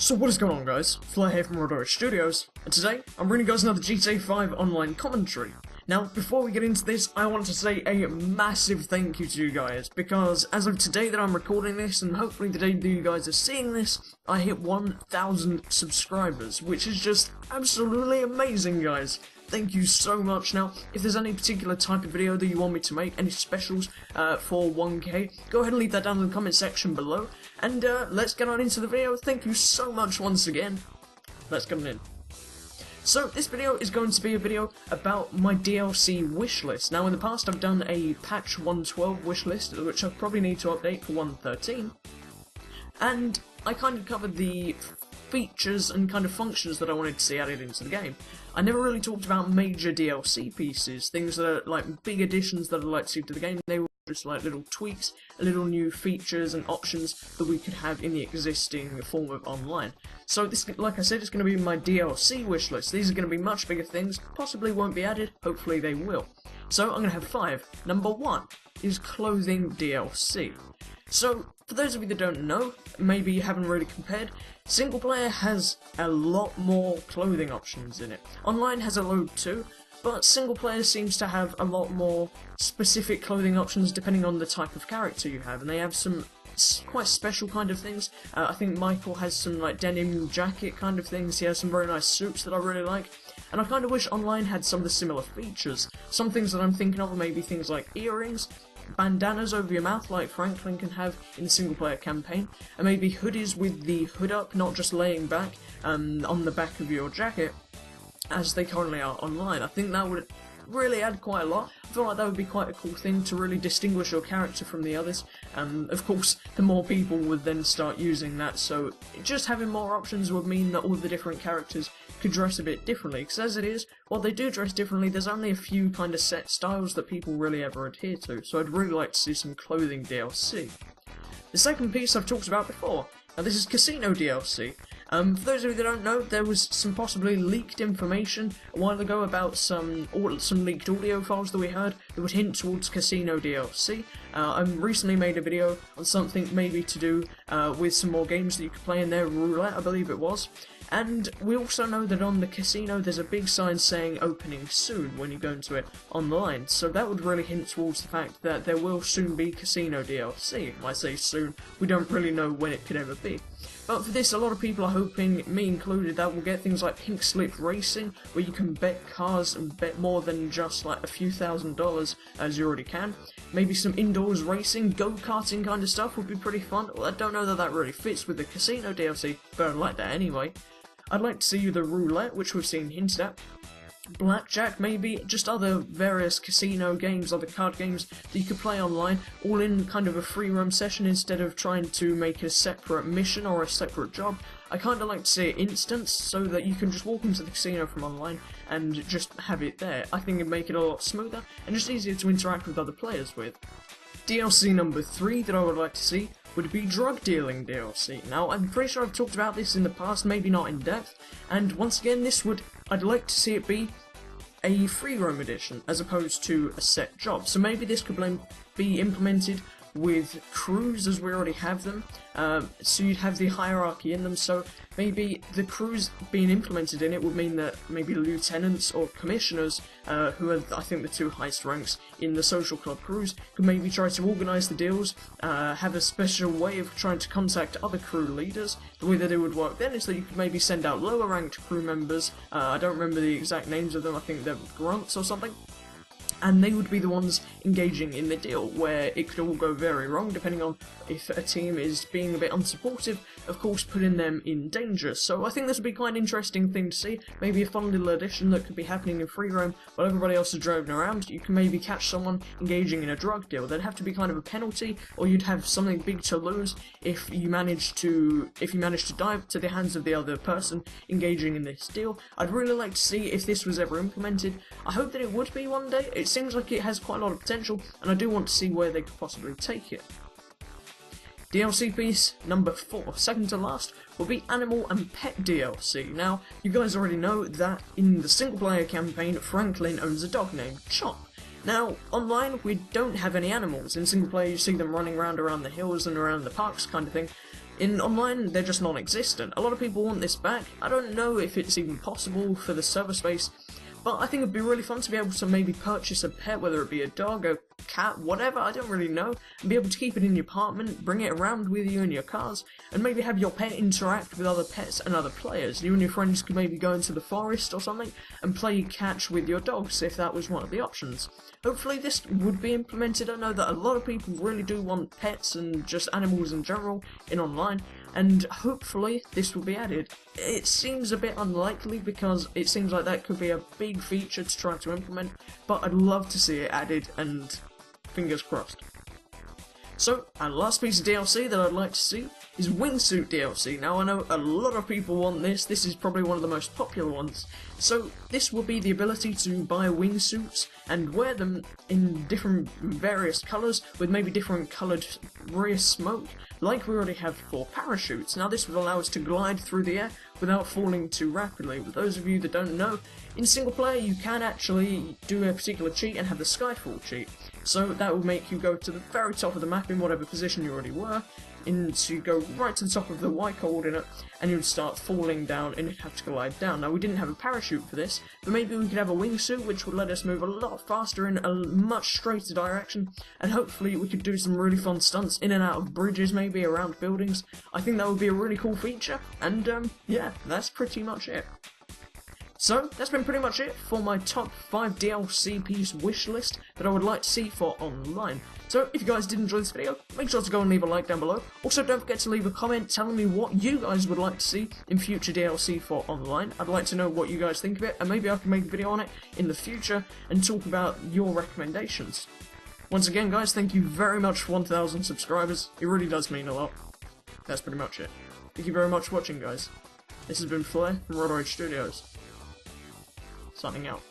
So what is going on, guys? Flair here from Rodori Studios, and today I'm bringing you guys another GTA 5 online commentary. Now, before we get into this, I want to say a massive thank you to you guys, because as of today that I'm recording this, and hopefully the day that you guys are seeing this, I hit 1,000 subscribers, which is just absolutely amazing, guys. Thank you so much. Now, if there's any particular type of video that you want me to make, any specials for 1K, go ahead and leave that down in the comment section below, and let's get on into the video. Thank you so much once again. Let's get on in. So, this video is going to be a video about my DLC wishlist. Now, in the past I've done a patch 112 wishlist, which I probably need to update for 113, and I kind of covered the features and kind of functions that I wanted to see added into the game. I never really talked about major DLC pieces, things that are like big additions that I'd like to see to the game. They were just like little tweaks, little new features and options that we could have in the existing form of online. So this, like I said, is going to be my DLC wishlist. These are going to be much bigger things, possibly won't be added, hopefully they will. So I'm going to have 5. Number 1 is clothing DLC. So, for those of you that don't know, maybe you haven't really compared, single player has a lot more clothing options in it. Online has a load too, but single player seems to have a lot more specific clothing options depending on the type of character you have, and they have some quite special kind of things. I think Michael has some like denim jacket kind of things, he has some very nice suits that I really like, and I kind of wish online had some of the similar features. Some things that I'm thinking of are maybe things like earrings, bandanas over your mouth like Franklin can have in the single player campaign, and maybe hoodies with the hood up, not just laying back on the back of your jacket as they currently are online. I think that would really add quite a lot. I feel like that would be quite a cool thing to really distinguish your character from the others, and of course the more people would then start using that, so just having more options would mean that all the different characters could dress a bit differently, because as it is, while they do dress differently, there's only a few kind of set styles that people really ever adhere to, so I'd really like to see some clothing DLC. The second piece I've talked about before. Now this is Casino DLC. For those of you that don't know, there was some possibly leaked information a while ago about some leaked audio files that we heard that would hint towards Casino DLC. I recently made a video on something maybe to do with some more games that you could play in there, roulette I believe it was. And we also know that on the casino there's a big sign saying opening soon when you go into it online, so that would really hint towards the fact that there will soon be Casino DLC. I say soon, we don't really know when it could ever be. But for this, a lot of people are hoping, me included, that we'll get things like Pink Slip Racing, where you can bet cars and bet more than just like a few $1,000s as you already can. Maybe some indoors racing, go-karting kind of stuff would be pretty fun. Well, I don't know that that really fits with the Casino DLC, but I'd like that anyway. I'd like to see the roulette, which we've seen hinted at. Blackjack, maybe, just other various casino games, other card games that you could play online, all in kind of a free roam session instead of trying to make a separate mission or a separate job. I kind of like to see it instant, so that you can just walk into the casino from online and just have it there. I think it'd make it a lot smoother and just easier to interact with other players with. DLC number 3 that I would like to see would be drug dealing DLC. Now, I'm pretty sure I've talked about this in the past, maybe not in depth, and once again, I'd like to see it be a free roam edition as opposed to a set job. So maybe this could be implemented with crews as we already have them, so you'd have the hierarchy in them, so maybe the crews being implemented in it would mean that maybe lieutenants or commissioners, who are I think the 2 highest ranks in the social club crews, could maybe try to organise the deals, have a special way of trying to contact other crew leaders. The way that it would work then is that you could maybe send out lower ranked crew members, I don't remember the exact names of them, I think they're grunts or something, and they would be the ones engaging in the deal, where it could all go very wrong depending on if a team is being a bit unsupportive, of course putting them in danger. So I think this would be quite an interesting thing to see, maybe a fun little addition that could be happening in free roam while everybody else is driving around. You can maybe catch someone engaging in a drug deal. There'd have to be kind of a penalty, or you'd have something big to lose if you manage to dive to the hands of the other person engaging in this deal. I'd really like to see if this was ever implemented. I hope that it would be one day. It seems like it has quite a lot of potential, and I do want to see where they could possibly take it. DLC piece number 4, second to last, will be Animal and Pet DLC. Now, you guys already know that in the single player campaign, Franklin owns a dog named Chop. Now, online, we don't have any animals. In single player, you see them running around the hills and around the parks kind of thing. In online, they're just non-existent. A lot of people want this back. I don't know if it's even possible for the server space, but I think it'd be really fun to be able to maybe purchase a pet, whether it be a dog, a cat, whatever, I don't really know, and be able to keep it in your apartment, bring it around with you in your cars, and maybe have your pet interact with other pets and other players. You and your friends could maybe go into the forest or something and play catch with your dogs, if that was one of the options. Hopefully this would be implemented. I know that a lot of people really do want pets and just animals in general in online, and hopefully this will be added. It seems a bit unlikely because it seems like that could be a big feature to try to implement, but I'd love to see it added, and fingers crossed. So, our last piece of DLC that I'd like to see is Wingsuit DLC. Now, I know a lot of people want this. This is probably one of the most popular ones. So, this will be the ability to buy wingsuits and wear them in different various colours with maybe different coloured rear smoke, like we already have for parachutes. Now, this would allow us to glide through the air without falling too rapidly. For those of you that don't know, in single player you can actually do a particular cheat and have the Skyfall cheat. So that will make you go to the very top of the map in whatever position you already were, so you go right to the top of the Y coordinate, and you'd start falling down and you'd have to glide down. Now, we didn't have a parachute for this, but maybe we could have a wingsuit which would let us move a lot faster in a much straighter direction, and hopefully we could do some really fun stunts in and out of bridges, maybe around buildings. I think that would be a really cool feature, and yeah, that's pretty much it. So, that's been pretty much it for my top 5 DLC piece wish list that I would like to see for online. So, if you guys did enjoy this video, make sure to go and leave a like down below. Also, don't forget to leave a comment telling me what you guys would like to see in future DLC for online. I'd like to know what you guys think of it, and maybe I can make a video on it in the future and talk about your recommendations. Once again, guys, thank you very much for 1,000 subscribers. It really does mean a lot. That's pretty much it. Thank you very much for watching, guys. This has been Flair from GTAVadventures. Signing out.